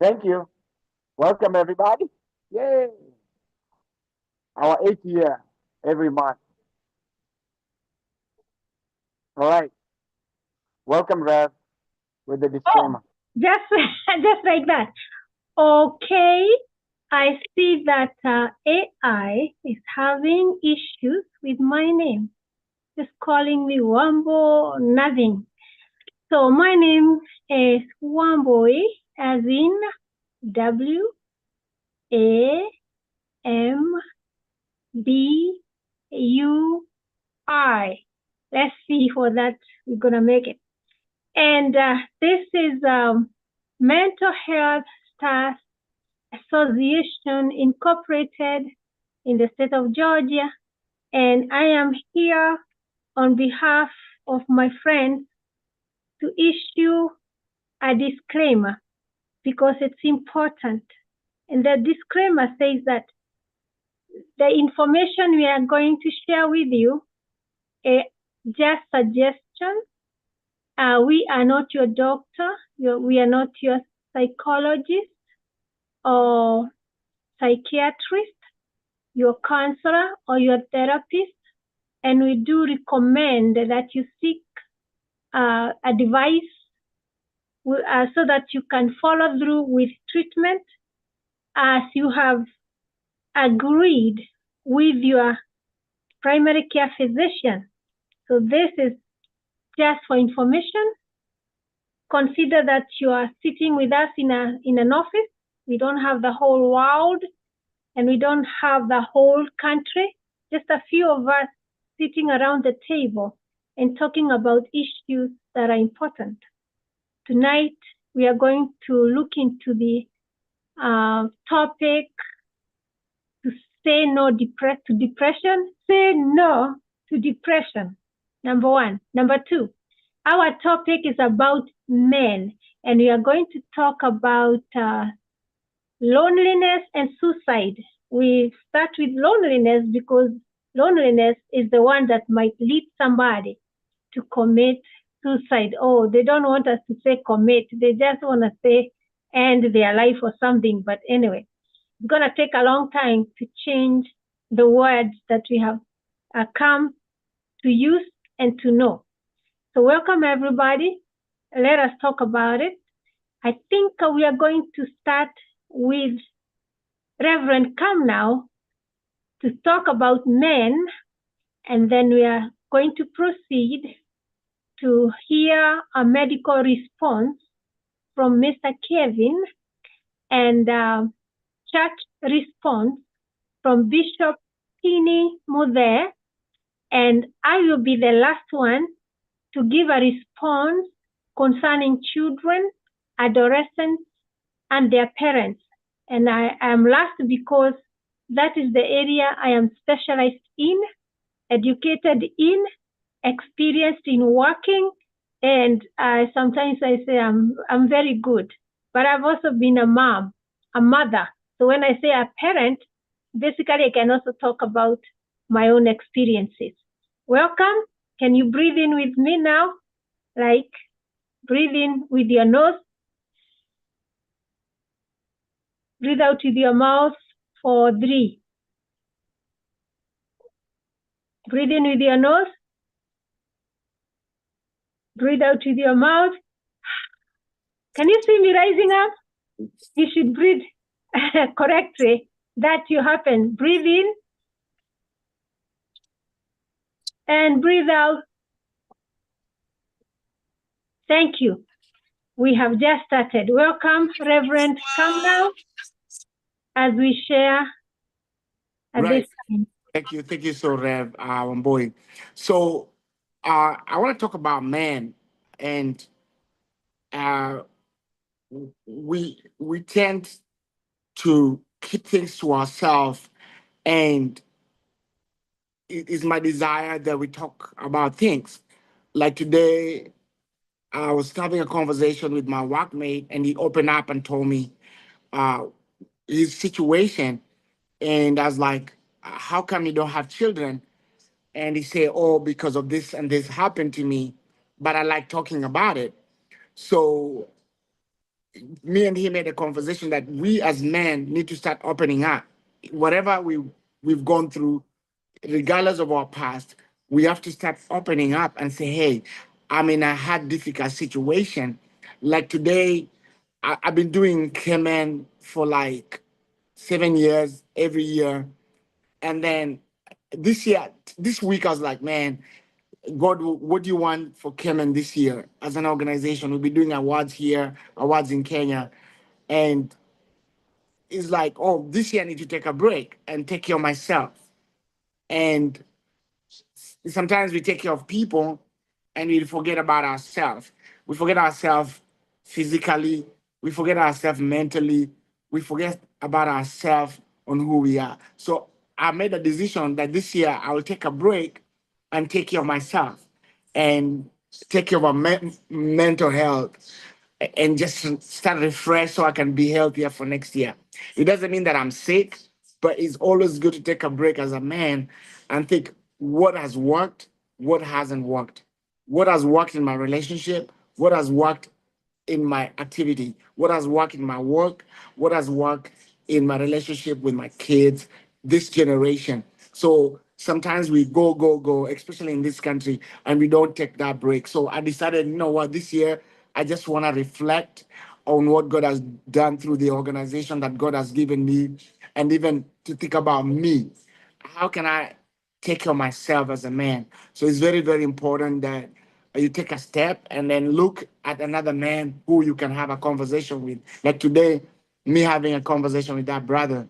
Thank you. Welcome, everybody. Yay! Our eighth year every month. All right. Welcome, Rev, with the Oh, disclaimer. just just like that. Okay, I see that AI is having issues with my name. Just calling me Wambo, nothing. So my name is Wamboi, as in WAMBUI. Let's see for that we're gonna make it. And this is Mental Health Stars Association Incorporated in the state of Georgia. And I am here on behalf of my friends to issue a disclaimer because it's important. And the disclaimer says that the information we are going to share with you is just suggestions. We are not your doctor. We are not your psychologist or psychiatrist, your counselor or your therapist. And we do recommend that you seek advice so that you can follow through with treatment as you have agreed with your primary care physician. So this is just for information. Consider that you are sitting with us in an office. We don't have the whole world and we don't have the whole country. Just a few of us sitting around the table and talking about issues that are important. Tonight, we are going to look into the topic to say no to depression. Say no to depression, number one. Number two, our topic is about men, and we are going to talk about loneliness and suicide. We start with loneliness because loneliness is the one that might lead somebody to commit suicide. Oh, they don't want us to say commit. They just want to say end their life or something. But anyway, it's going to take a long time to change the words that we have come to use and to know. So welcome everybody. Let us talk about it. I think we are going to start with Reverend Come now to talk about men, and then we are going to proceed to hear a medical response from Mr. Kevin and church response from Bishop Tini Muthe, and I will be the last one to give a response concerning children, adolescents, and their parents. And I am last because that is the area I am specialized in, educated in, experienced in working, and sometimes I say I'm very good. But I've also been a mom, a mother. So when I say a parent, basically I can also talk about my own experiences. Welcome. Can you breathe in with me now? Like breathe in with your nose, breathe out with your mouth for 3. Breathe in with your nose, breathe out with your mouth. Can you see me rising up? You should breathe correctly. That you happen. Breathe in and breathe out. Thank you. We have just started. Welcome, Reverend. Come now as we share at this time. Thank you. Thank you, so Rev Wamboy. So I want to talk about men, and uh, we tend to keep things to ourselves, and it is my desire that we talk about things. Like today, I was having a conversation with my workmate, and he opened up and told me uh, his situation, and I was like, "How come you don't have children?" And he said, "Oh, because of this and this happened to me, but I like talking about it." So me and him had a conversation that we as men need to start opening up. Whatever we've gone through, regardless of our past, we have to start opening up and say, hey, I'm in a hard, difficult situation. Like today, I've been doing Kemen for like 7 years, every year. And then this year, this week, I was like, man, God, what do you want for Kemen this year as an organization? We'll be doing awards here, awards in Kenya. And it's like, oh, this year I need to take a break and take care of myself. And sometimes we take care of people and we forget about ourselves. We forget ourselves physically, we forget ourselves mentally, we forget about ourselves on who we are. So I made a decision that this year I will take a break and take care of myself and take care of my mental health and just start refresh so I can be healthier for next year. It doesn't mean that I'm sick, but it's always good to take a break as a man and think what has worked, what hasn't worked, what has worked in my relationship, what has worked in my activity, what has worked in my work, what has worked in my relationship with my kids, this generation. So sometimes we go, go, go, especially in this country, and we don't take that break. So I decided, you know what, this year, I just want to reflect on what God has done through the organization that God has given me, and even to think about me. How can I take care of myself as a man? So it's very, very important that you take a step and then look at another man who you can have a conversation with. Like today, me having a conversation with that brother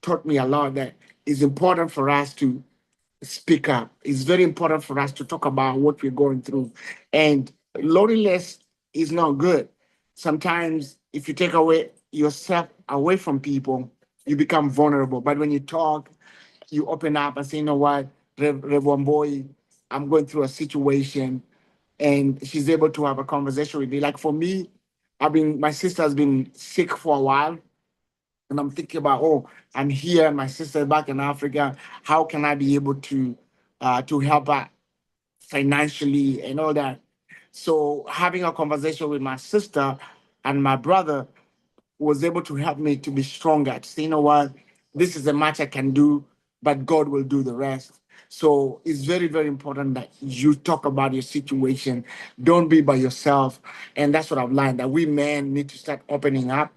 taught me a lot that it's important for us to speak up. It's very important for us to talk about what we're going through. And loneliness is not good. Sometimes if you take away yourself away from people, you become vulnerable. But when you talk, you open up and say, you know what, Reverend Boy, I'm going through a situation, and she's able to have a conversation with me. Like for me, my sister has been sick for a while, and I'm thinking about, oh, I'm here, my sister back in Africa. How can I be able to help her financially and all that? So having a conversation with my sister and my brother was able to help me to be stronger, to say, you know what, this is a match I can do, but God will do the rest. So it's very, very important that you talk about your situation. Don't be by yourself. And that's what I've learned, that we men need to start opening up,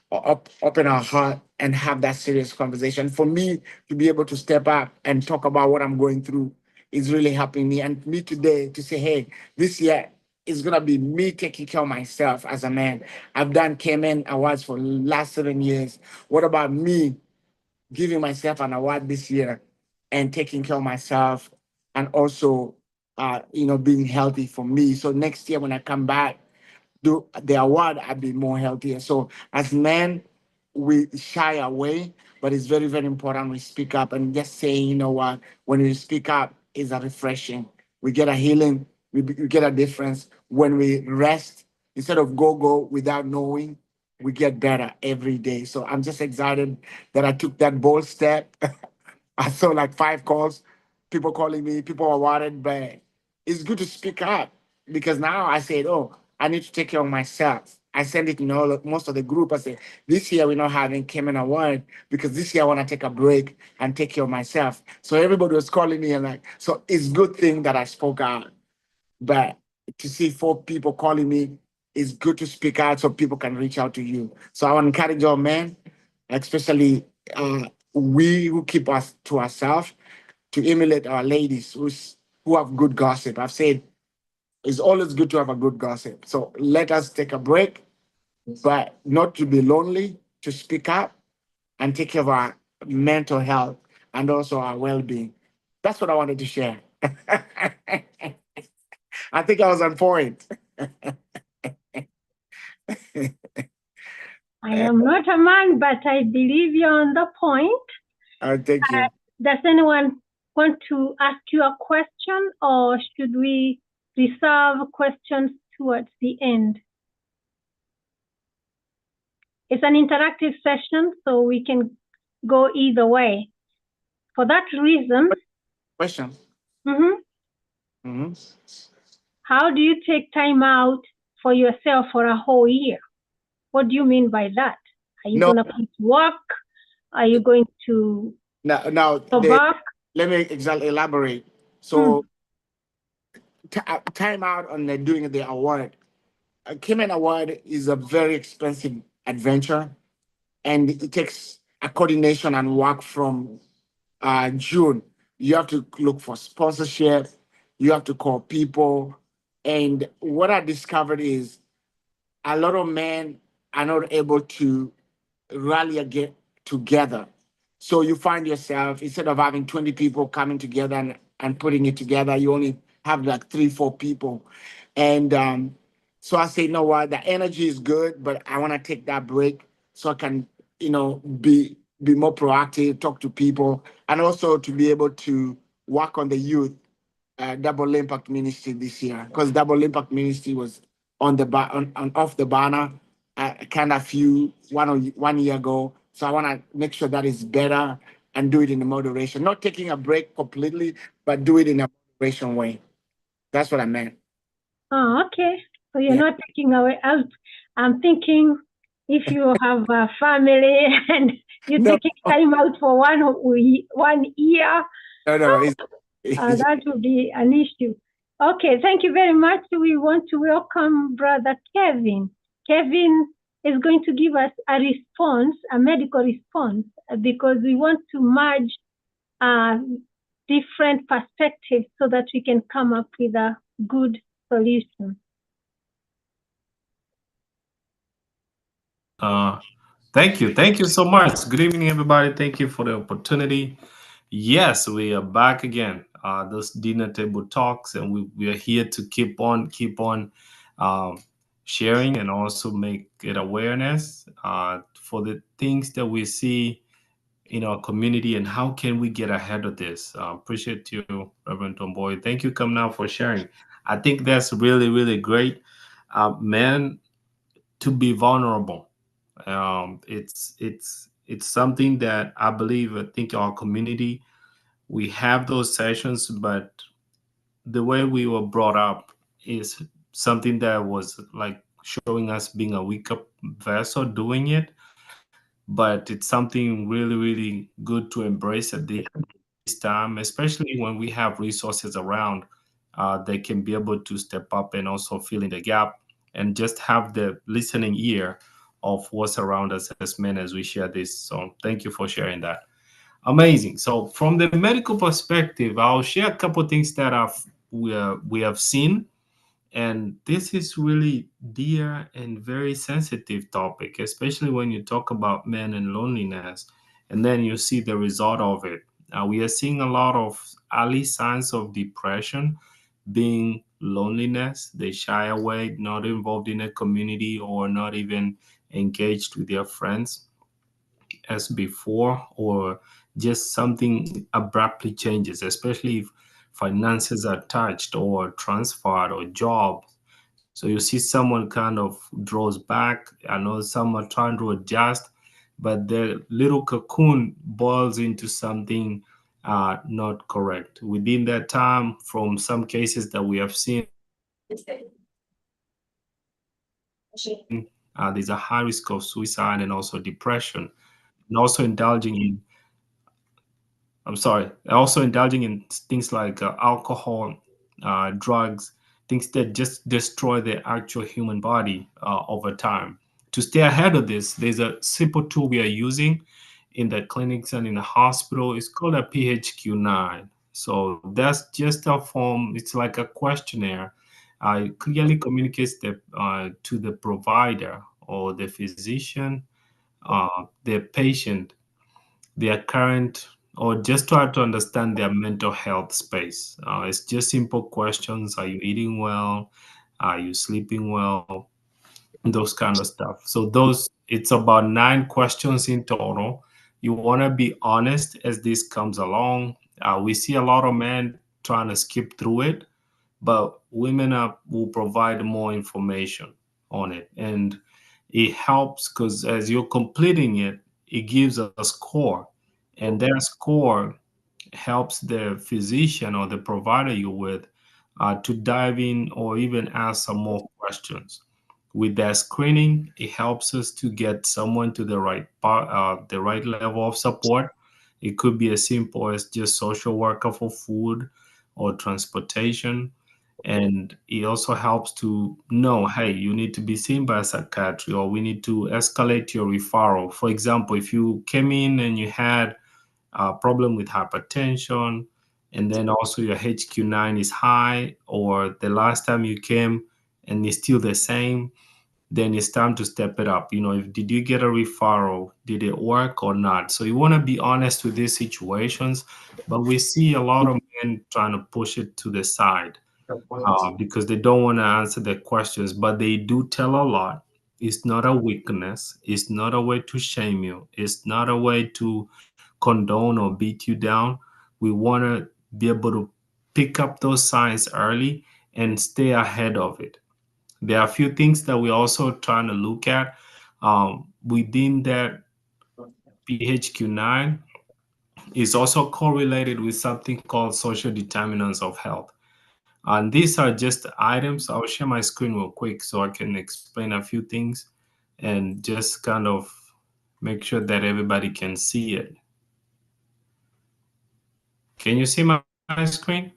open our heart and have that serious conversation. For me to be able to step up and talk about what I'm going through is really helping me. And me today to say, hey, this year is gonna be me taking care of myself as a man. I've done Cayman Awards for the last 7 years. What about me giving myself an award this year and taking care of myself and also being healthy for me. So next year when I come back, do the award, I'd be more healthier. So as men, we shy away, but it's very, very important we speak up and just saying, you know what, when we speak up is a refreshing. We get a healing, we get a difference. When we rest, instead of go without knowing, we get better every day. So I'm just excited that I took that bold step. I saw like 5 calls, people calling me, people are worried, but it's good to speak up because now I said, oh, I need to take care of myself. I send it in most of the group. I say, this year we're not having Cayman Award because this year I want to take a break and take care of myself. So everybody was calling me and like, so it's good thing that I spoke out. But to see 4 people calling me, it's good to speak out so people can reach out to you. So I want to encourage all men, especially we who keep us to ourselves, to emulate our ladies who have good gossip. I've said it's always good to have a good gossip. So let us take a break, but not to be lonely, to speak up and take care of our mental health and also our well-being. That's what I wanted to share. I think I was on point. I am not a man, but I believe you're on the point. Thank you. Does anyone want to ask you a question, or should we reserve questions towards the end? It's an interactive session, so we can go either way. For that reason, Question. How do you take time out for yourself for a whole year? What do you mean by that? Are you No, going to quit work? Are you going to now go back? let me exactly elaborate. Hmm. So time out on doing the award. A Cayman Award is a very expensive adventure, and it takes a coordination and work from June. You have to look for sponsorship. You have to call people. And what I discovered is a lot of men are not able to rally again together. So you find yourself, instead of having 20 people coming together and putting it together, you only have like three, four people. And so I say, you know what, the energy is good, but I want to take that break so I can, be more proactive, talk to people, and also to be able to work on the youth Double Impact Ministry this year, because Double Impact Ministry was on on off the banner kind of few 1 year ago. So I want to make sure that is better and do it in a moderation, not taking a break completely, but do it in a moderation way. That's what I meant. Oh, okay. So you're Yeah. not taking away out. I'm thinking if you have a family and you're No, taking time out for 1 year, no, no. that would be an issue. Okay, thank you very much. We want to welcome Brother Kevin. Kevin is going to give us a response, a medical response, because we want to merge uh, different perspectives so that we can come up with a good solution. Uh, Thank you. Thank you so much. Good evening, everybody. Thank you for the opportunity. Yes, we are back again. Those dinner table talks, and we are here to keep on um, sharing and also make it awareness for the things that we see in our community and how can we get ahead of this. Appreciate you, Reverend Tomboy. Thank you, come now for sharing. I think that's really, really great. Man, to be vulnerable, it's something that I believe, I think our community, we have those sessions, but the way we were brought up is something that was like showing us being a weaker vessel doing it, but it's something really, really good to embrace at this time, especially when we have resources around that can be able to step up and also fill in the gap and just have the listening ear of what's around us as men as we share this. So thank you for sharing that. Amazing. So from the medical perspective, I'll share a couple of things that we have seen, and this is really dear and very sensitive topic, especially when you talk about men and loneliness, and then you see the result of it. We are seeing a lot of early signs of depression, being loneliness. They shy away, not involved in a community, or not even engaged with their friends as before, or just something abruptly changes, especially if finances are touched or transferred or job. So you see someone kind of draws back. I know some are trying to adjust, but the little cocoon boils into something not correct. Within that time, from some cases that we have seen, there's a high risk of suicide and also depression, and also indulging in I'm sorry, also indulging in things like alcohol, drugs, things that just destroy the actual human body over time. To stay ahead of this, there's a simple tool we are using in the clinics and in the hospital. It's called a PHQ-9. So that's just a form, it's like a questionnaire. It clearly communicates to the provider or the physician, the patient, their current, or just try to understand their mental health space. It's just simple questions. Are you eating well? Are you sleeping well? Those kind of stuff. So those, it's about 9 questions in total. You want to be honest as this comes along. We see a lot of men trying to skip through it, but women will provide more information on it, and it helps because as you're completing it, it gives a score, and that score helps the physician or the provider you're with to dive in or even ask some more questions. With that screening, it helps us to get someone to the right the right level of support. It could be as simple as just social worker for food or transportation. And it also helps to know, hey, you need to be seen by a psychiatry, or we need to escalate your referral. For example, if you came in and you had a problem with hypertension, and then also your HQ9 is high, or the last time you came and it's still the same, then it's time to step it up. If did you get a referral? Did it work or not? So you want to be honest with these situations, but we see a lot of men trying to push it to the side because they don't want to answer the questions, but they do tell a lot. It's not a weakness. It's not a way to shame you. It's not a way to condone or beat you down. We want to be able to pick up those signs early and stay ahead of it. There are a few things that we're also trying to look at within that PHQ9 is also correlated with something called social determinants of health. And these are just items. I'll share my screen real quick so I can explain a few things and just kind of make sure that everybody can see it. Can you see my screen?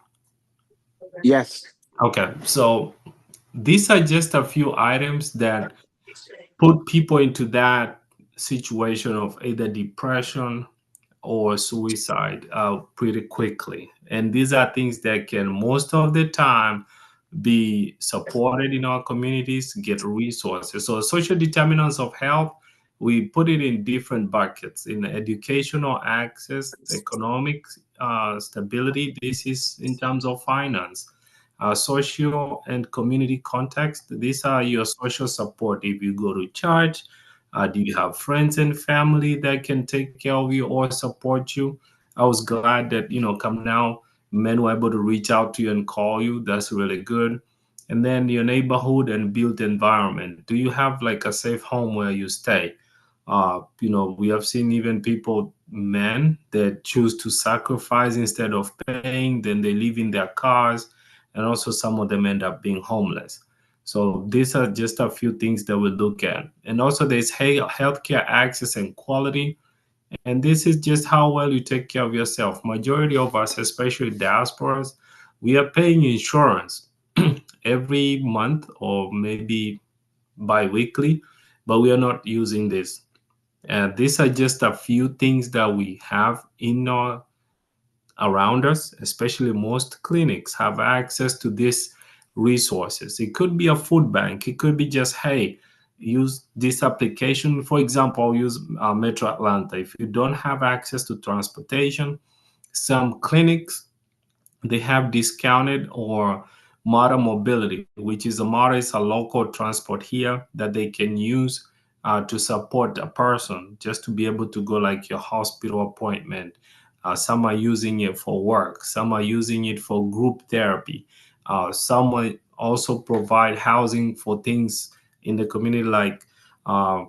Yes. Okay, so these are just a few items that put people into that situation of either depression or suicide pretty quickly. And these are things that can most of the time be supported in our communities, get resources. So social determinants of health, we put it in different buckets: in educational access, economic stability. This is in terms of finance. Social and community context, these are your social support. If you go to church, do you have friends and family that can take care of you or support you? I was glad that, come now, men were able to reach out to you and call you. That's really good. And then your neighborhood and built environment. Do you have like a safe home where you stay? We have seen even people, men, that choose to sacrifice instead of paying, then they live in their cars, and also some of them end up being homeless. So these are just a few things that we look at. And also there's healthcare access and quality. And this is just how well you take care of yourself. Majority of us, especially diasporas, we are paying insurance every month or maybe bi-weekly, but we are not using this. These are just a few things that we have in our around us. Especially most clinics have access to these resources. It could be a food bank. It could be just, hey, use this application. For example, I'll use Metro Atlanta. If you don't have access to transportation, some clinics, they have discounted or modern mobility, which is a local transport here that they can use to support a person just to be able to go like your hospital appointment. Some are using it for work. Some are using it for group therapy. Some will also provide housing for things in the community like uh,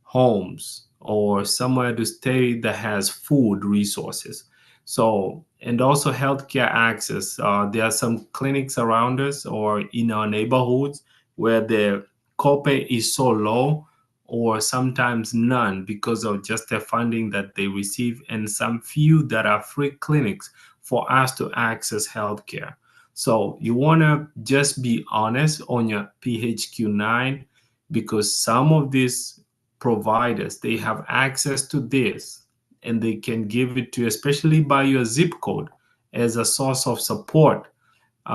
homes or somewhere to stay that has food resources. So, and also healthcare access. There are some clinics around us or in our neighborhoods where the copay is so low or sometimes none because of just the funding that they receive, and some few that are free clinics for us to access healthcare. So you want to just be honest on your PHQ9, because some of these providers, they have access to this and they can give it to you, especially by your zip code, as a source of support.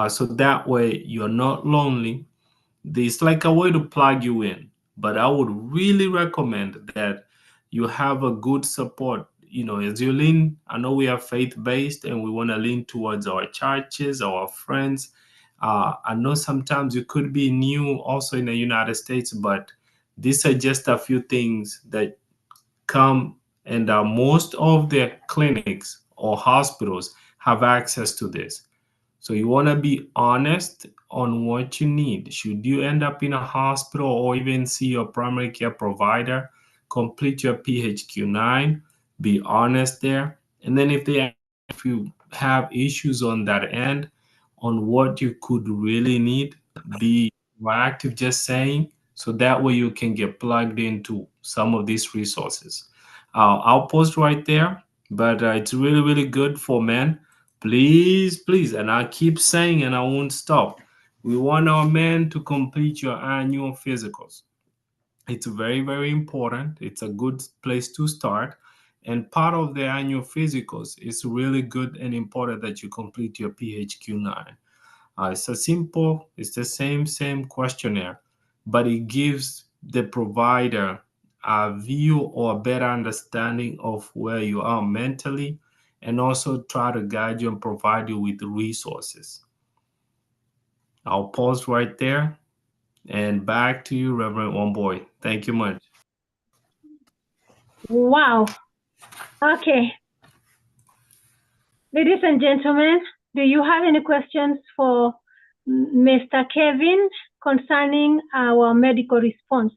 So that way you're not lonely. It's like a way to plug you in. But I would really recommend that you have a good support. As you lean, I know we are faith based and we want to lean towards our churches, our friends. I know sometimes you could be new also in the United States, but these are just a few things that come, and most of the clinics or hospitals have access to this. So you want to be honest on what you need. Should you end up in a hospital or even see your primary care provider, complete your PHQ9, be honest there. And then if you have issues on that end, on what you could really need, be proactive, just saying, so that way you can get plugged into some of these resources. I'll post right there, but it's really, really good for men. Please, please, and I keep saying, and I won't stop. We want our men to complete your annual physicals. It's very, very important. It's a good place to start. And part of the annual physicals is really good and important that you complete your PHQ-9. It's a simple, it's the same questionnaire, but it gives the provider a view or a better understanding of where you are mentally, and also try to guide you and provide you with resources. I'll pause right there, and back to you, Reverend One Boy. Thank you much. Wow. Okay. Ladies and gentlemen, do you have any questions for Mr. Kevin concerning our medical response?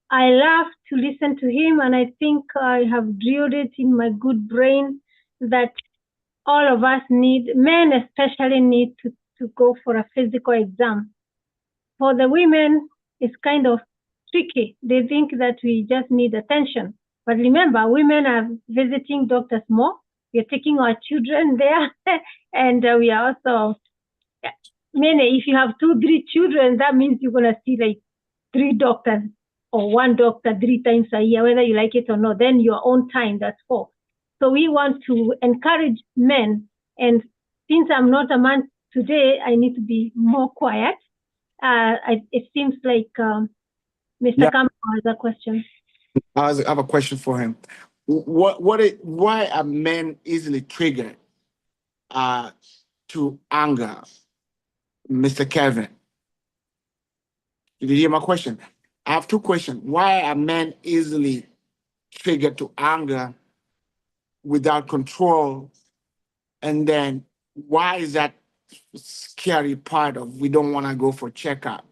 I love to listen to him, and I think I have drilled it in my good brain that all of us need, men especially, need to go for a physical exam. For the women, it's kind of tricky. They think that we just need attention. But remember, women are visiting doctors more. We're taking our children there. And we are also, many, if you have 2-3 children, that means you're going to see like 3 doctors or 1 doctor 3 times a year, whether you like it or not. Then your own time, that's 4. So we want to encourage men. And since I'm not a man today, I need to be more quiet. It seems like Mr. Yeah. Campbell has a question. I have a question for him. Why are men easily triggered to anger, Mr. Kevin? Did you hear my question? I have 2 questions. Why are men easily triggered to anger without control? And then why is that scary part of we don't want to go for checkup?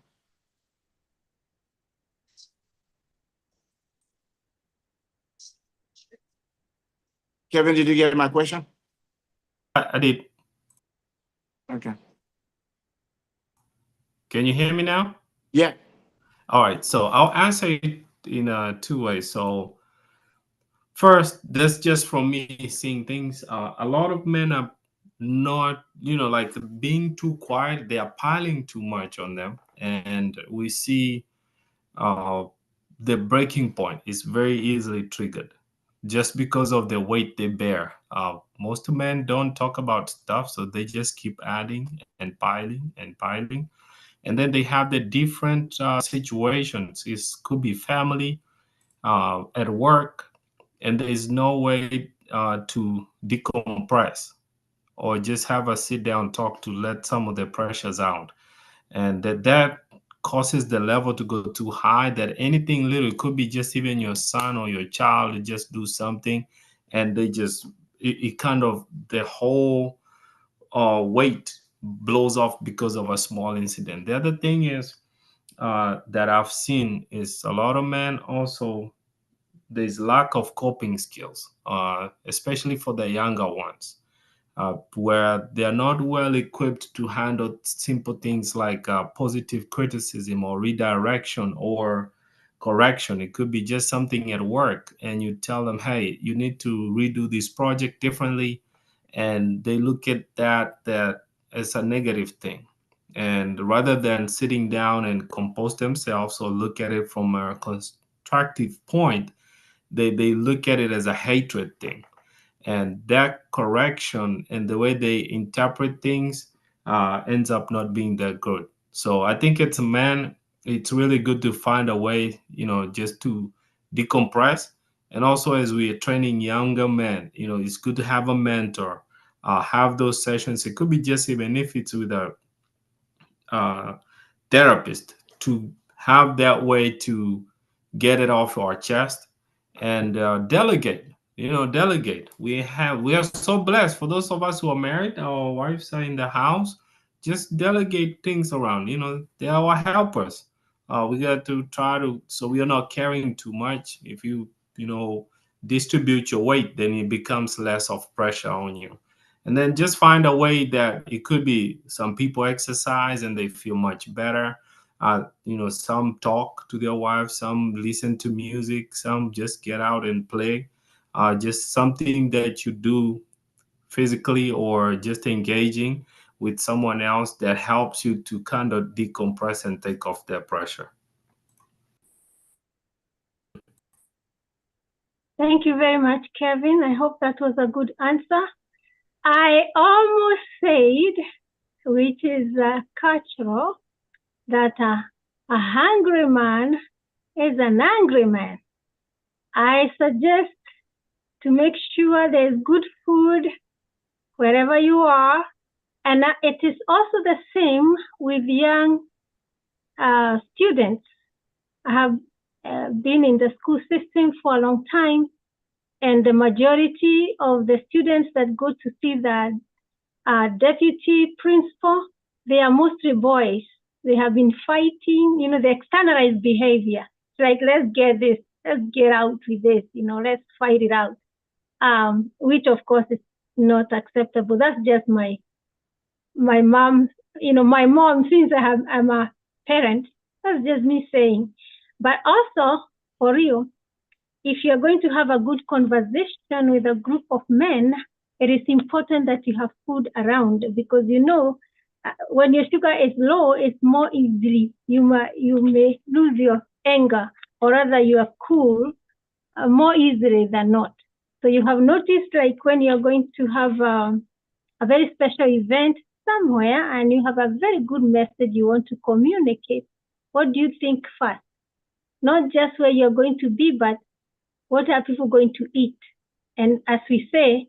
Kevin, did you get my question? I did. Okay. Can you hear me now? Yeah. All right. So I'll answer it in 2 ways. So first, that's just from me seeing things. A lot of men are not, like being too quiet. They are piling too much on them, and we see uh, the breaking point is very easily triggered just because of the weight they bear. Most men don't talk about stuff, so they just keep adding and piling and piling. And then they have the different situations. It could be family, at work, and there is no way to decompress or just have a sit down talk to let some of the pressures out. And that causes the level to go too high, that anything little, it could be just even your son or your child, just do something, and they just, it kind of, the whole weight blows off because of a small incident. The other thing is that I've seen is a lot of men also, there's lack of coping skills, especially for the younger ones, where they're not well equipped to handle simple things like positive criticism or redirection or correction. It could be just something at work, and you tell them, hey, you need to redo this project differently. And they look at that as a negative thing. And rather than sitting down and compose themselves or look at it from a constructive point, they look at it as a hatred thing. And that correction and the way they interpret things ends up not being that good. So I think it's a man, it's really good to find a way, just to decompress. And also, as we are training younger men, it's good to have a mentor, have those sessions. It could be just, even if it's with a uh, therapist, to have that way to get it off our chest. And delegate. Delegate. We are so blessed. For those of us who are married, our wives are in the house, just delegate things around. They are our helpers. We got to try to, so we are not carrying too much. If you distribute your weight, then it becomes less of pressure on you. And then just find a way that it could be, some people exercise and they feel much better. Some talk to their wives, some listen to music, some just get out and play. Just something that you do physically or just engaging with someone else that helps you to kind of decompress and take off that pressure. Thank you very much, Kevin. I hope that was a good answer. I almost said, which is cultural, that a hungry man is an angry man. I suggest to make sure there's good food wherever you are. And it is also the same with young students. I have been in the school system for a long time, and the majority of the students that go to see the deputy principal, they are mostly boys. They have been fighting, the externalized behavior. It's like, let's get out with this, let's fight it out, which of course is not acceptable. That's just my mom, my mom, since I'm a parent, that's just me saying. But also, for real, if you're going to have a good conversation with a group of men, it is important that you have food around, because when your sugar is low, it's more easily, you may lose your anger, or rather you are cool more easily than not. So you have noticed, like when you're going to have a very special event somewhere and you have a very good message you want to communicate, what do you think first? Not just where you're going to be, but what are people going to eat? And as we say,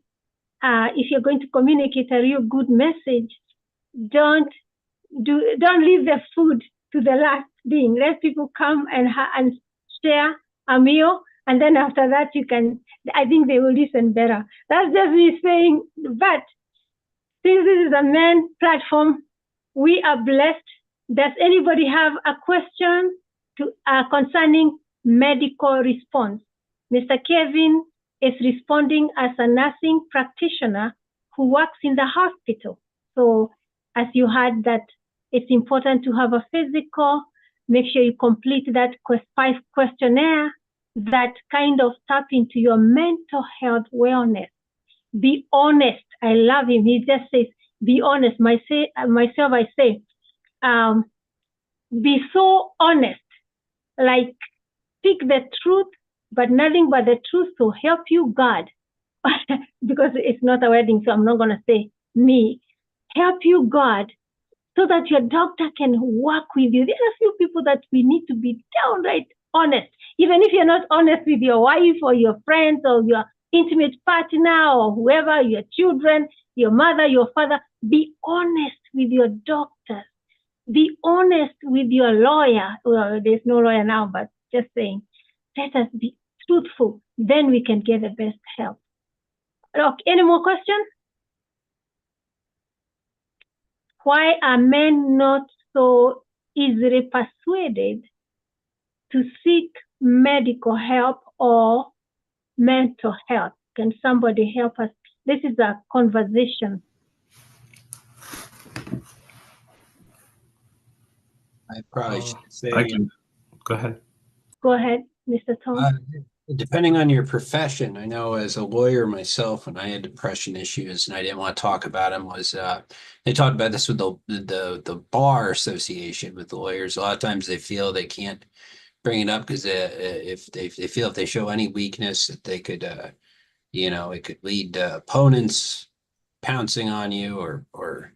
if you're going to communicate a real good message, don't leave the food to the last thing. Let people come and share a meal, and then after that I think they will listen better. That's just me saying. But since this is a men platform, we are blessed. Does anybody have a question concerning medical response? Mr. Kevin is responding as a nursing practitioner who works in the hospital. So as you heard, that it's important to have a physical, make sure you complete that 5 questionnaire that kind of tap into your mental health wellness. Be honest. I love him. He just says, be honest. Myself, I say, be so honest. Like, speak the truth, but nothing but the truth, so help you God. Because it's not a wedding, so I'm not going to say me. Help you God, so that your doctor can work with you. There are a few people that we need to be downright honest. Even if you're not honest with your wife or your friends or your intimate partner or whoever, your children, your mother, your father, be honest with your doctor. Be honest with your lawyer. Well, there's no lawyer now, but just saying, let us be truthful. Then we can get the best help. Okay, any more questions? Why are men not so easily persuaded to seek medical help or mental health? Can somebody help us? This is a conversation. I probably should say, Go ahead. Go ahead, Mr. Tom. Depending on your profession, I know as a lawyer myself, when I had depression issues and I didn't want to talk about them, was they talked about this with the bar association with the lawyers. A lot of times they feel they can't bring it up because if they show any weakness, that they could, it could lead to opponents pouncing on you or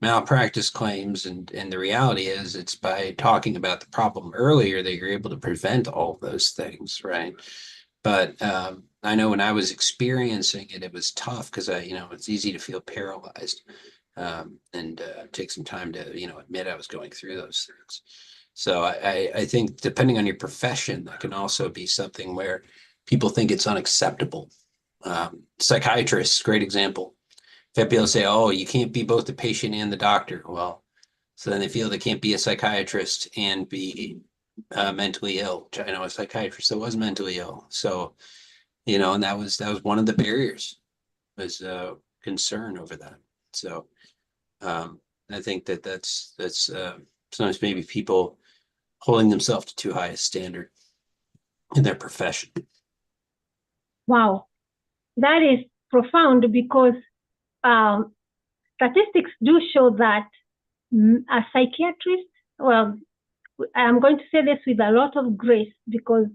malpractice claims. And the reality is, it's by talking about the problem earlier that you're able to prevent all of those things, right? But I know when I was experiencing it, it was tough because it's easy to feel paralyzed and take some time to, admit I was going through those things. So I think depending on your profession, that can also be something where people think it's unacceptable. Psychiatrists, great example. If have people say, oh, you can't be both the patient and the doctor. Well, so then they feel they can't be a psychiatrist and be mentally ill. I know a psychiatrist that was mentally ill. So, and that was one of the barriers, was concern over that. So I think that's sometimes maybe people holding themselves to too high a standard in their profession. Wow, that is profound, because statistics do show that a psychiatrist, well, I'm going to say this with a lot of grace because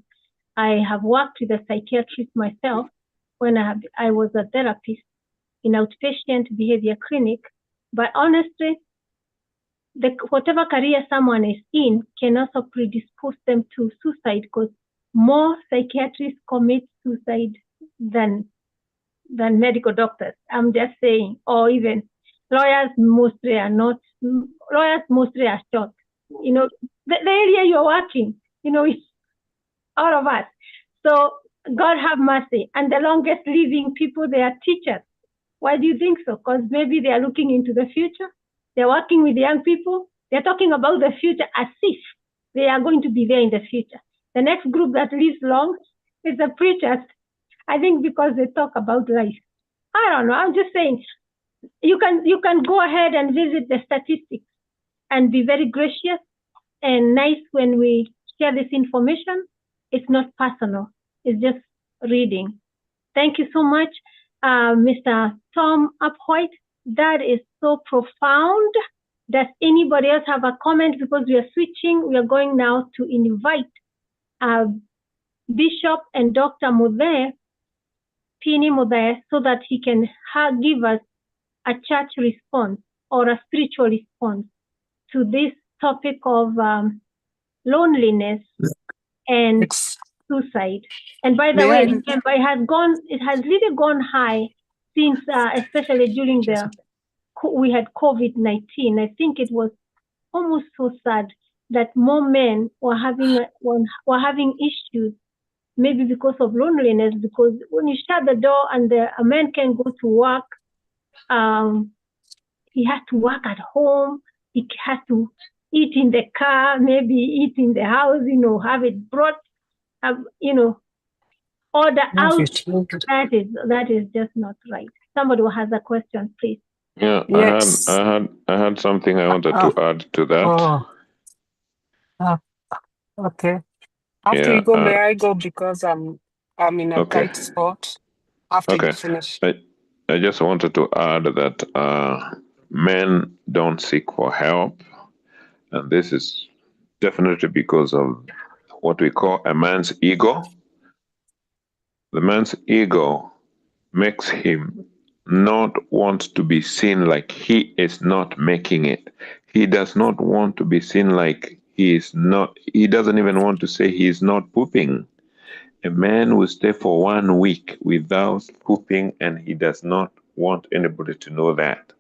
I have worked with a psychiatrist myself when I was a therapist in outpatient behavior clinic. But honestly, whatever career someone is in can also predispose them to suicide, because more psychiatrists commit suicide than medical doctors. I'm just saying, or even lawyers mostly are not. Lawyers mostly are short. You know, the area you're working, you know, it's all of us. So God have mercy. And the longest living people, they are teachers. Why do you think so? Because maybe they are looking into the future. They're working with young people. They're talking about the future as if they are going to be there in the future. The next group that lives long is the preachers. I think because they talk about life. I don't know. I'm just saying, you can go ahead and visit the statistics and be very gracious and nice when we share this information. It's not personal. It's just reading. Thank you so much, Mr. Tom Upwhite. That is so profound. Does anybody else have a comment? Because we are switching. We are going now to invite Bishop and Dr. Mudhe, Pini Mudhe, so that he can give us a church response or a spiritual response to this topic of loneliness and suicide. And by the way, remember, it has really gone high since, especially during we had COVID-19. I think it was almost so sad that more men were having issues, maybe because of loneliness, because when you shut the door and a man can go to work, he has to work at home, he has to eat in the car, maybe eat in the house, have it brought, order out. That is just not right. Somebody who has a question, please. Yeah, Yes. I had something I wanted to add to that. Okay. After you go, may I go, because I'm in a tight spot after you finish. I just wanted to add that men don't seek for help, and this is definitely because of what we call a man's ego. The man's ego makes him not want to be seen like he is not making it. He does not want to be seen like he doesn't even want to say he is not pooping. A man will stay for 1 week without pooping, and he does not want anybody to know that.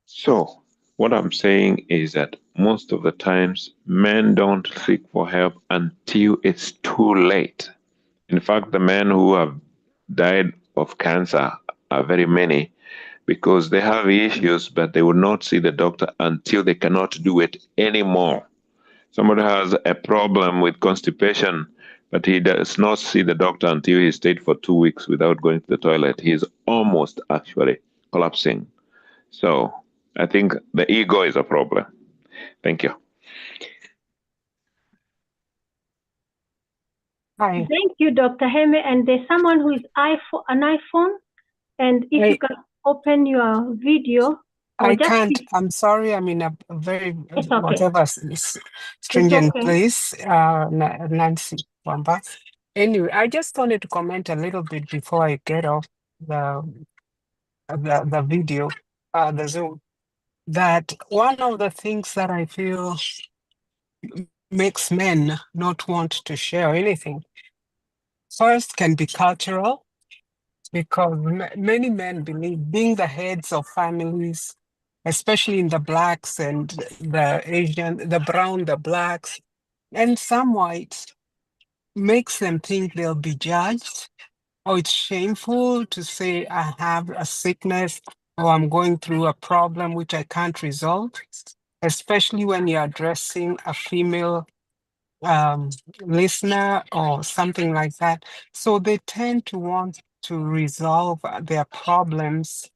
So what I'm saying is that most of the times men don't seek for help until it's too late. In fact, the men who have died of cancer are very many, because they have issues, but they will not see the doctor until they cannot do it anymore. Somebody has a problem with constipation, but he does not see the doctor until he stayed for 2 weeks without going to the toilet. He is almost actually collapsing. So I think the ego is a problem. Thank you. Hi. Thank you, Dr. Heme. And there's someone who is an iPhone, and if you can open your video. I can't. I'm sorry. I'm in a very whatever stringent place. Nancy Wamba. Anyway, I just wanted to comment a little bit before I get off the video, the Zoom. That one of the things that I feel makes men not want to share anything, first, can be cultural, because many men believe, being the heads of families, especially in the blacks and the Asian, the brown, the blacks, and some whites, makes them think they'll be judged, or it's shameful to say I have a sickness or I'm going through a problem which I can't resolve, especially when you're addressing a female listener or something like that. So they tend to want to resolve their problems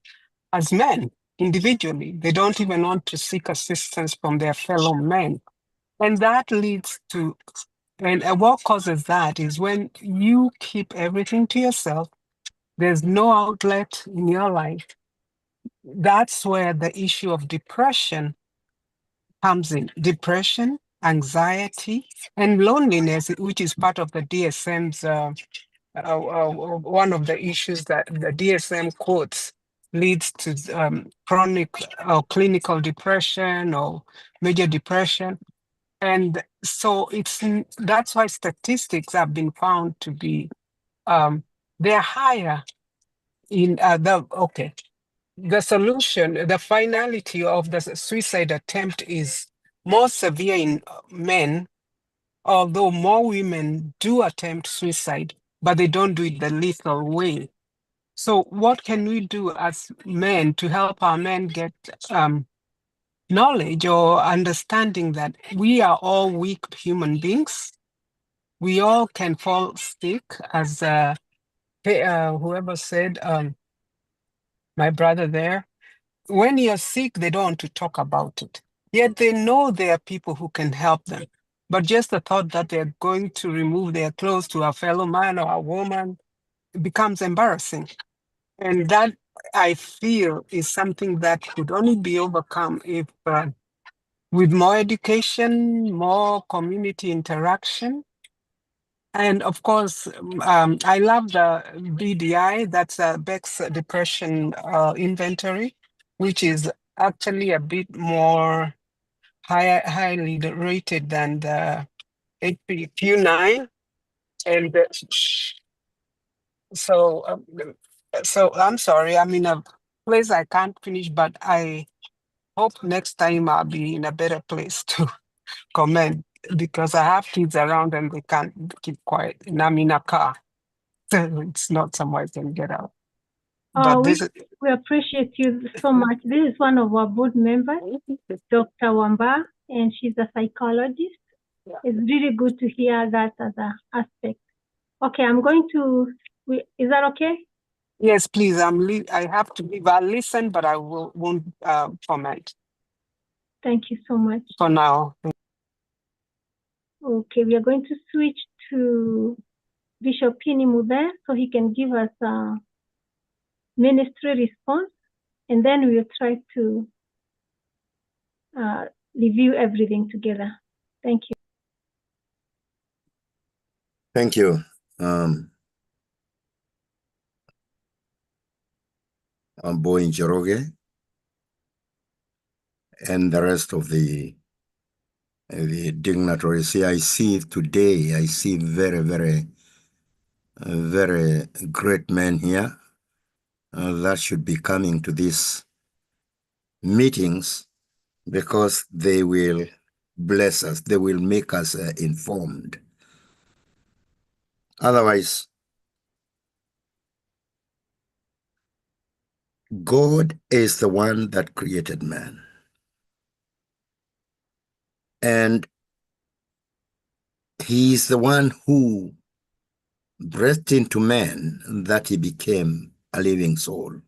as men individually. They don't even want to seek assistance from their fellow men. And that leads to, and what causes that is when you keep everything to yourself, there's no outlet in your life. That's where the issue of depression comes in. Depression, anxiety, and loneliness, which is part of the DSM's, one of the issues that the DSM quotes, leads to chronic or clinical depression or major depression. And so that's why statistics have been found to be, they're higher in the solution, the finality of the suicide attempt is more severe in men, although more women do attempt suicide, but they don't do it the lethal way. So what can we do as men to help our men get knowledge or understanding that we are all weak human beings? We all can fall sick, as whoever said, my brother there. When you're sick, they don't want to talk about it. Yet they know there are people who can help them. But just the thought that they're going to remove their clothes to a fellow man or a woman becomes embarrassing. And that, I feel, is something that could only be overcome if with more education, more community interaction. And of course, I love the BDI, that's Beck's Depression Inventory, which is actually a bit more highly rated than the HPQ9. And so I'm sorry, I'm in a place I can't finish, but I hope next time I'll be in a better place to comment, because I have kids around and they can't keep quiet, and I'm in a car. So it's not somewhere I can get out. But we appreciate you so much. This is one of our board members, Dr. Wamba, and she's a psychologist. Yeah. It's really good to hear that as an aspect. Okay, I'm going to, is that okay? Yes, please. I have to leave. I'll listen, but I won't comment. Thank you so much. For now. Okay, we are going to switch to Bishop Pini Mube so he can give us a ministry response, and then we will try to review everything together. Thank you. Thank you. I'm Boy Njoroge and the rest of the dignitaries here. I see very, very, very great men here that should be coming to these meetings, because they will bless us. They will make us informed. Otherwise, God is the one that created man. And he is the one who breathed into man that he became a living soul.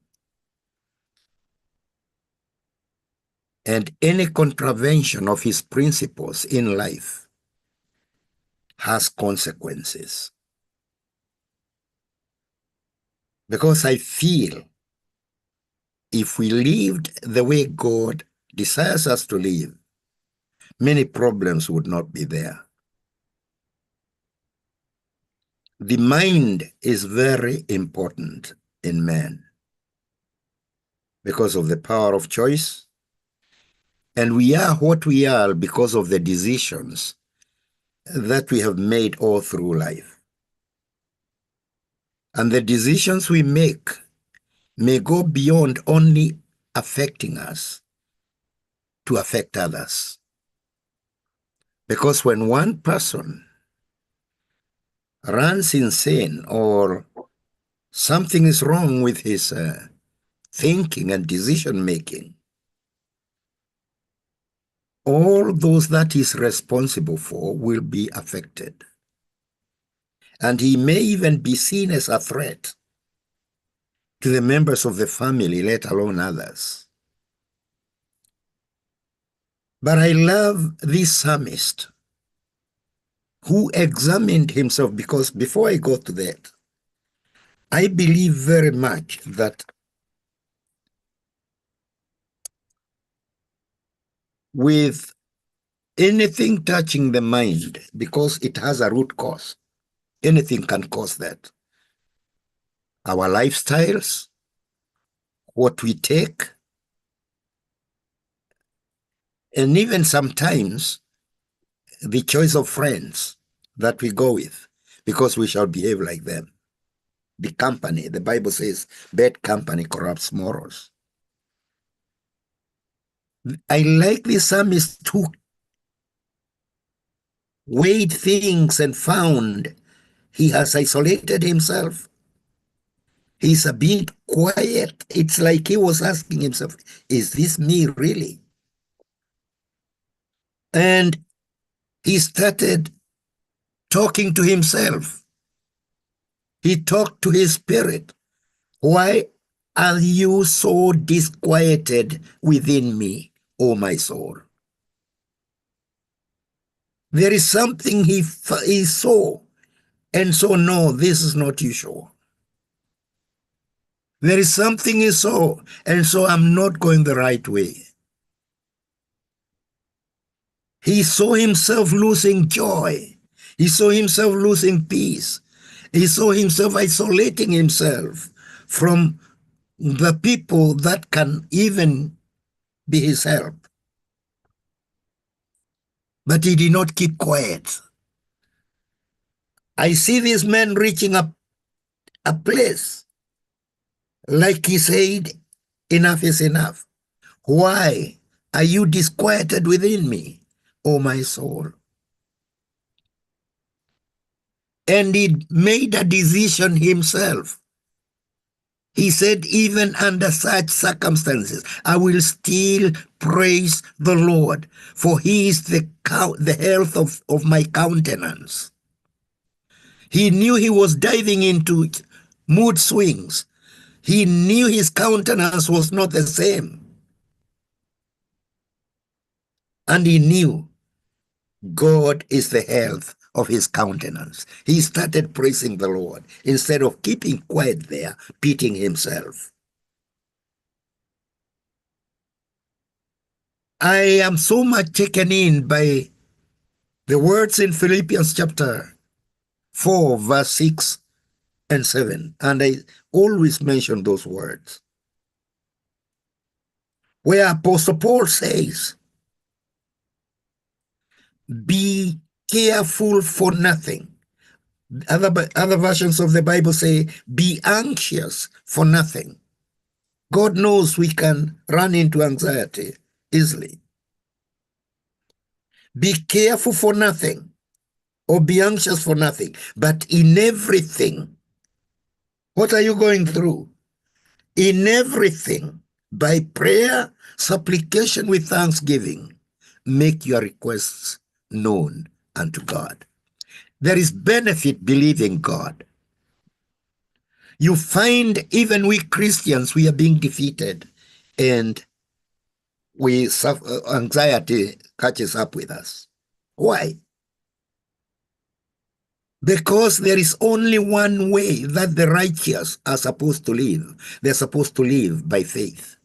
And any contravention of his principles in life has consequences. Because I feel if we lived the way God desires us to live, many problems would not be there. The mind is very important in man because of the power of choice. And we are what we are because of the decisions that we have made all through life. And the decisions we make may go beyond only affecting us to affect others. Because when one person runs insane or something is wrong with his thinking and decision making, all those that he's responsible for will be affected. And he may even be seen as a threat to the members of the family, let alone others. But I love this psalmist who examined himself, because before I go to that, I believe very much that with anything touching the mind, because it has a root cause, anything can cause that. Our lifestyles, what we take, and even sometimes the choice of friends that we go with, because we shall behave like them. The company, the Bible says, bad company corrupts morals. I like the psalmist who weighed things and found he has isolated himself. He's a bit quiet. It's like he was asking himself, is this me really? And he started talking to himself. He talked to his spirit. Why are you so disquieted within me, O my soul? There is something he saw, and so no, this is not usual. There is something he saw, and so I'm not going the right way. He saw himself losing joy. He saw himself losing peace. He saw himself isolating himself from the people that can even be his help. But he did not keep quiet. I see this man reaching up a place, like he said, enough is enough. Why are you disquieted within me, O my soul? And he made a decision himself. He said, even under such circumstances, I will still praise the Lord, for he is the health of my countenance. He knew he was diving into mood swings. He knew his countenance was not the same. And he knew God is the health of his countenance. He started praising the Lord instead of keeping quiet there, pitying himself. I am so much taken in by the words in Philippians chapter 4, verse 6 and 7. And I always mention those words, where Apostle Paul says, be careful for nothing. Other versions of the Bible say, be anxious for nothing. God knows we can run into anxiety easily. Be careful for nothing, or be anxious for nothing, but in everything. What are you going through? In everything, by prayer, supplication with thanksgiving, make your requests known unto God. There is benefit believing God. You find even we Christians, we are being defeated, and we suffer, anxiety catches up with us. Why? Because there is only one way that the righteous are supposed to live. They're supposed to live by faith.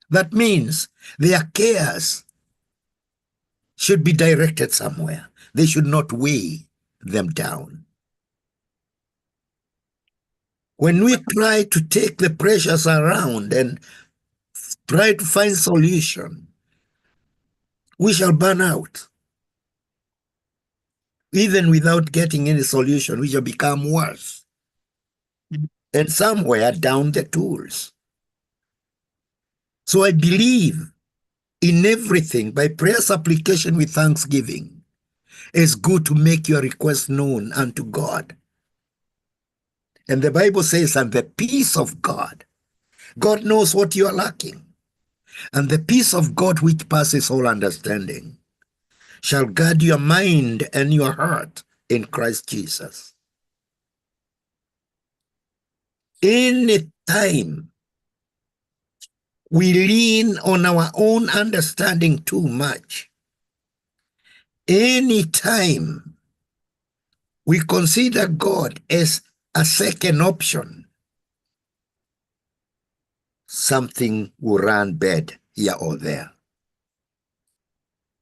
That means their cares should be directed somewhere. They should not weigh them down. When we try to take the pressures around and try to find solution, we shall burn out. Even without getting any solution, we shall become worse. And somewhere down the tools. So I believe in everything by prayer, supplication with thanksgiving. It's good to make your request known unto God. And the Bible says, and the peace of God. God knows what you are lacking. And the peace of God, which passes all understanding, shall guard your mind and your heart in Christ Jesus. Any time we lean on our own understanding too much. Anytime we consider God as a second option, something will run bad here or there.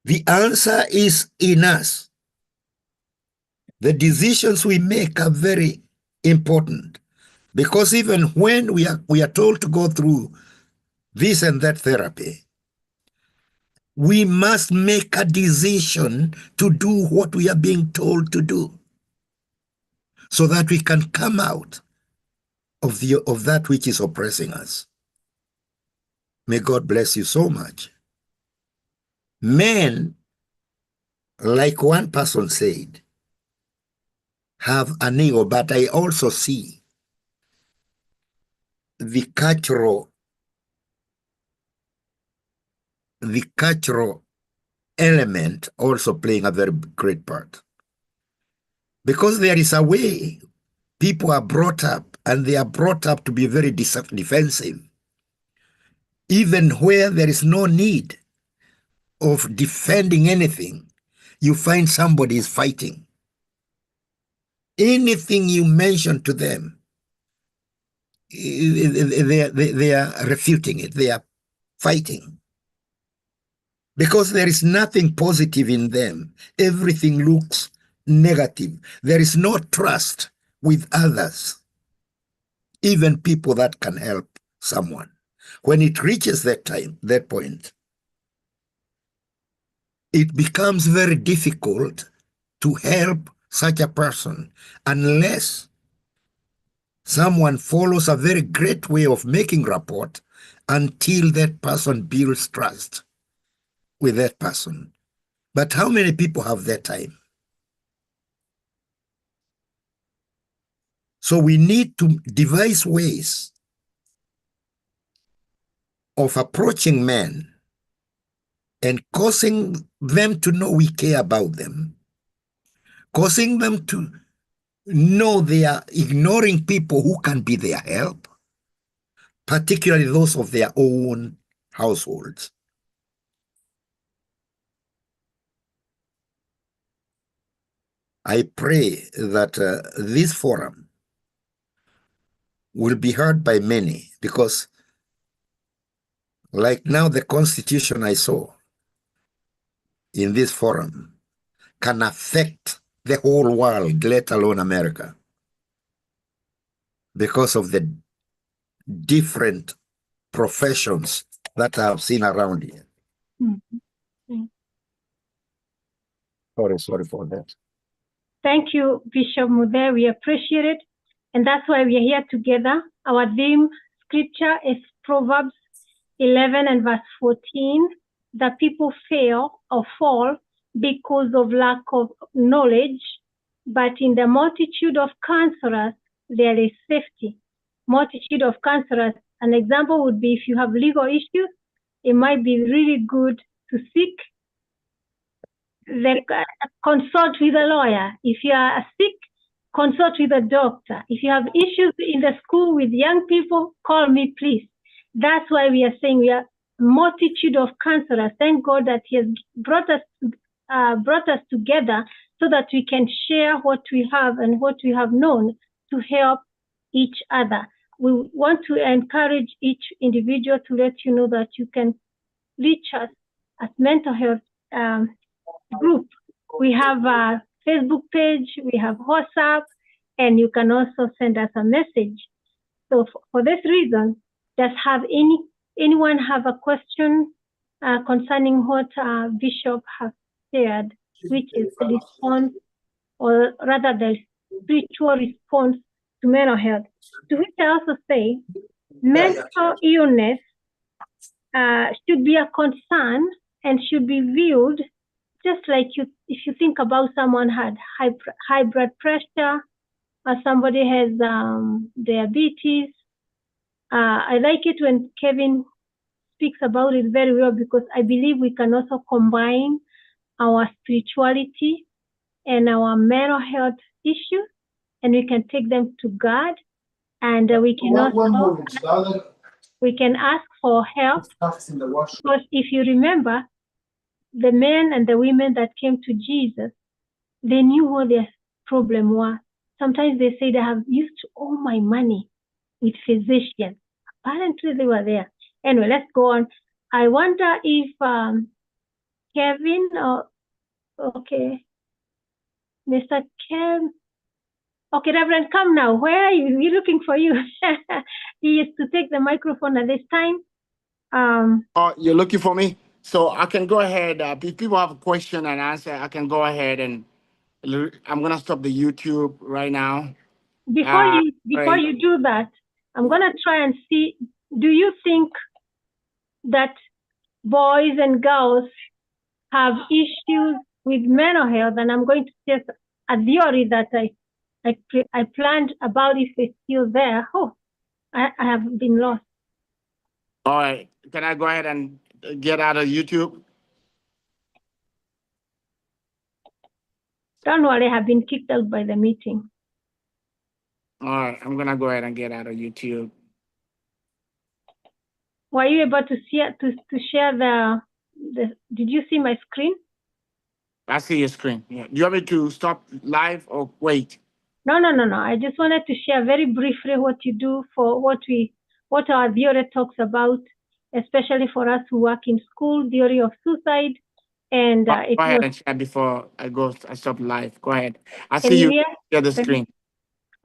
The answer is in us. The decisions we make are very important, because even when we are told to go through this and that therapy, we must make a decision to do what we are being told to do, so that we can come out of that which is oppressing us. May God bless you so much. Men, like one person said, have an ego, but I also see the cultural element also playing a very great part. Because there is a way people are brought up, and they are brought up to be very defensive, even where there is no need of defending anything. You find somebody is fighting. Anything you mention to them, they are refuting it. They are fighting. Because there is nothing positive in them. Everything looks negative. There is no trust with others, even people that can help someone. When it reaches that point, it becomes very difficult to help such a person unless someone follows a very great way of making rapport until that person builds trust with that person. But how many people have that time? So we need to devise ways of approaching men and causing them to know we care about them, causing them to know they are ignoring people who can be their help, particularly those of their own households. I pray that this forum will be heard by many, because like now the Constitution I saw in this forum can affect the whole world, let alone America, because of the different professions that I have seen around here. Mm-hmm. Sorry for that. Thank you, Bishop Mude. We appreciate it. And that's why we are here together. Our theme scripture is Proverbs 11 and verse 14. The people fail or fall because of lack of knowledge, but in the multitude of counselors, there is safety. Multitude of counselors. An example would be if you have legal issues, it might be really good to seek consult with a lawyer. If you are sick, consult with a doctor. If you have issues in the school with young people, call me, please. That's why we are saying we are a multitude of counselors. Thank God that He has brought us together so that we can share what we have and what we have known to help each other. We want to encourage each individual to let you know that you can reach us as mental health group. We have a Facebook page, we have WhatsApp, and you can also send us a message. So for this reason, does anyone have a question concerning what Bishop has shared, which is the response, or rather the spiritual response to mental health? To which I also say, mental illness should be a concern and should be viewed just like if you think about someone had high blood pressure, or somebody has diabetes. I like it when Kevin speaks about it very well, because I believe we can also combine our spirituality and our mental health issues, and we can take them to God, and we can also We can ask for help. Because if you remember, the men and the women that came to Jesus, they knew what their problem was. Sometimes they said, I have used all my money with physicians. Apparently they were there. Anyway, let's go on. I wonder if Kevin or, okay, Mr. Ken, okay, Reverend, come now. Where are you? We're looking for you. He used to take the microphone at this time. Oh, you're looking for me? So I can go ahead. If people have a question and answer, I can go ahead and I'm gonna stop the YouTube right now. Before you do that, I'm gonna try and see. Do you think that boys and girls have issues with mental health? And I'm going to test a theory that I planned about if it's still there. Oh, I have been lost. All right. Can I go ahead and get out of YouTube? Don't worry, I have been kicked out by the meeting. All right. I'm going to go ahead and get out of YouTube. Were you able to share the did you see my screen? I see your screen. Yeah. Do you want me to stop live or wait? No. I just wanted to share very briefly what you do for what our theory talks about, especially for us who work in school, theory of suicide. And go ahead and share before I stop live. Go ahead. I see you share the screen.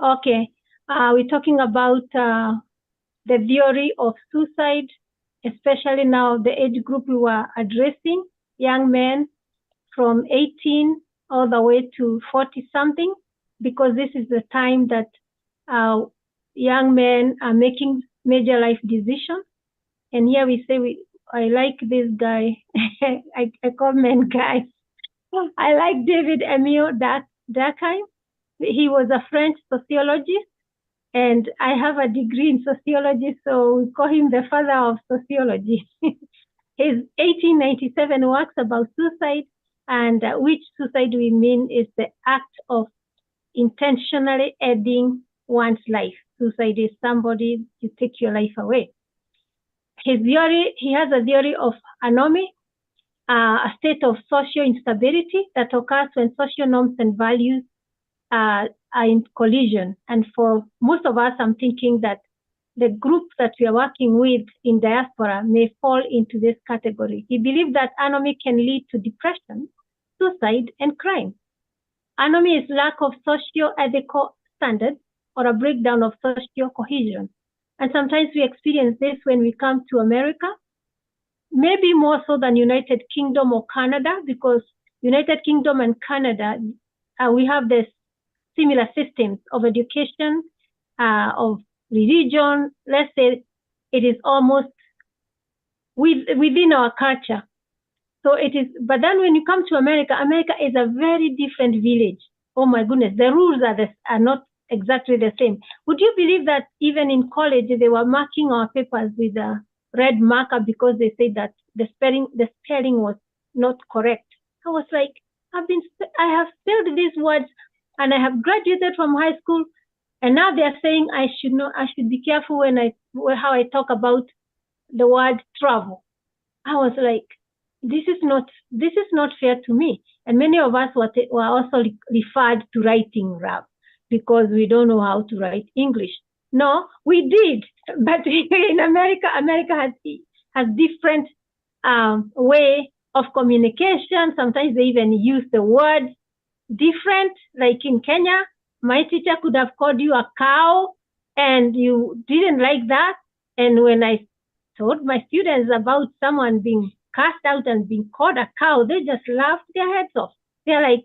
Okay. We're talking about the theory of suicide, especially now the age group we were addressing, young men from 18 all the way to 40 something, because this is the time that young men are making major life decisions. And here we say, I like this guy. I call men guys. I like David Emile Durkheim. He was a French sociologist, and I have a degree in sociology, so we call him the father of sociology. His 1897 works about suicide, and which suicide we mean is the act of intentionally ending one's life. Suicide is somebody to take your life away. His theory, he has a theory of anomie, a state of social instability that occurs when social norms and values are in collision. And for most of us, I'm thinking that the group that we are working with in diaspora may fall into this category. He believed that anomie can lead to depression, suicide, and crime. Anomie is lack of socio-ethical standards or a breakdown of social cohesion. And sometimes we experience this when we come to America, maybe more so than United Kingdom or Canada, because United Kingdom and Canada, we have this similar systems of education, of religion. Let's say it is almost within our culture. So it is, but then when you come to America, America is a very different village. Oh my goodness, the rules are not exactly the same. Would you believe that even in college, they were marking our papers with a red marker because they said that the spelling was not correct? I was like, I have spelled these words and I have graduated from high school, and now they're saying I should be careful how I talk about the word travel. I was like, this is not fair to me. And many of us were also referred to writing rap because we don't know how to write English. No, we did, but in America has different way of communication. Sometimes they even use the word different. Like in Kenya, my teacher could have called you a cow, and you didn't like that. And when I told my students about someone being cast out and being called a cow, they just laughed their heads off. They're like,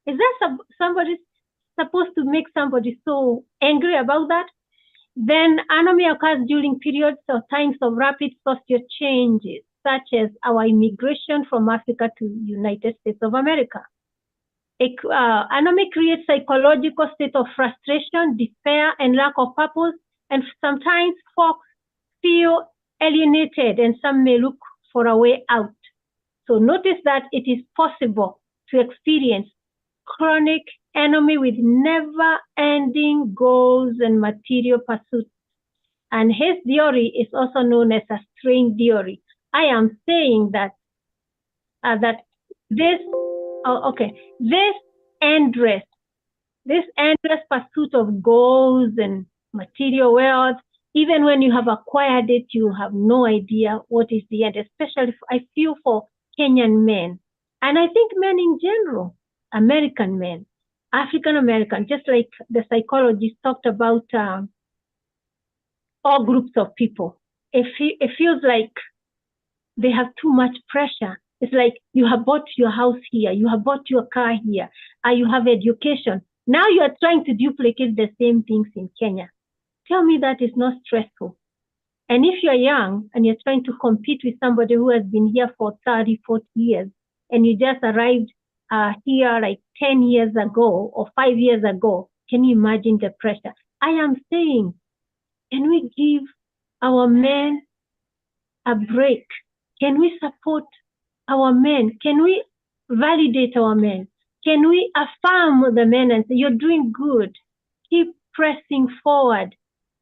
is that somebody supposed to make somebody so angry about that? Then anomie occurs during periods or times of rapid social changes, such as our immigration from Africa to United States of America. Anomie creates psychological state of frustration, despair, and lack of purpose, and sometimes folks feel alienated, and some may look for a way out. So notice that it is possible to experience chronic anomie with never-ending goals and material pursuits. And his theory is also known as a string theory. I am saying that this endless pursuit of goals and material wealth, even when you have acquired it, you have no idea what is the end, especially I feel for Kenyan men. And I think men in general, American men, African American, just like the psychologist talked about all groups of people. It feels like they have too much pressure. It's like you have bought your house here, you have bought your car here, you have education. Now you are trying to duplicate the same things in Kenya. Tell me that is not stressful. And if you're young and you're trying to compete with somebody who has been here for 30, 40 years, and you just arrived here like 10 years ago or 5 years ago, can you imagine the pressure? I am saying, can we give our men a break? Can we support our men? Can we validate our men? Can we affirm the men and say, you're doing good, keep pressing forward,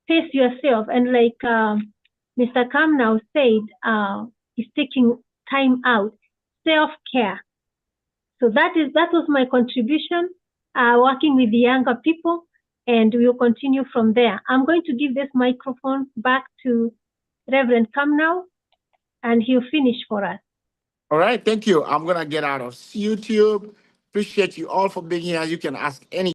pace yourself? And like Mr. Kamnau said, he's taking time out, self-care. So that was my contribution, working with the younger people, and we'll continue from there. I'm going to give this microphone back to Reverend Kamnau, and he'll finish for us. All right, thank you. I'm going to get out of YouTube. Appreciate you all for being here. You can ask any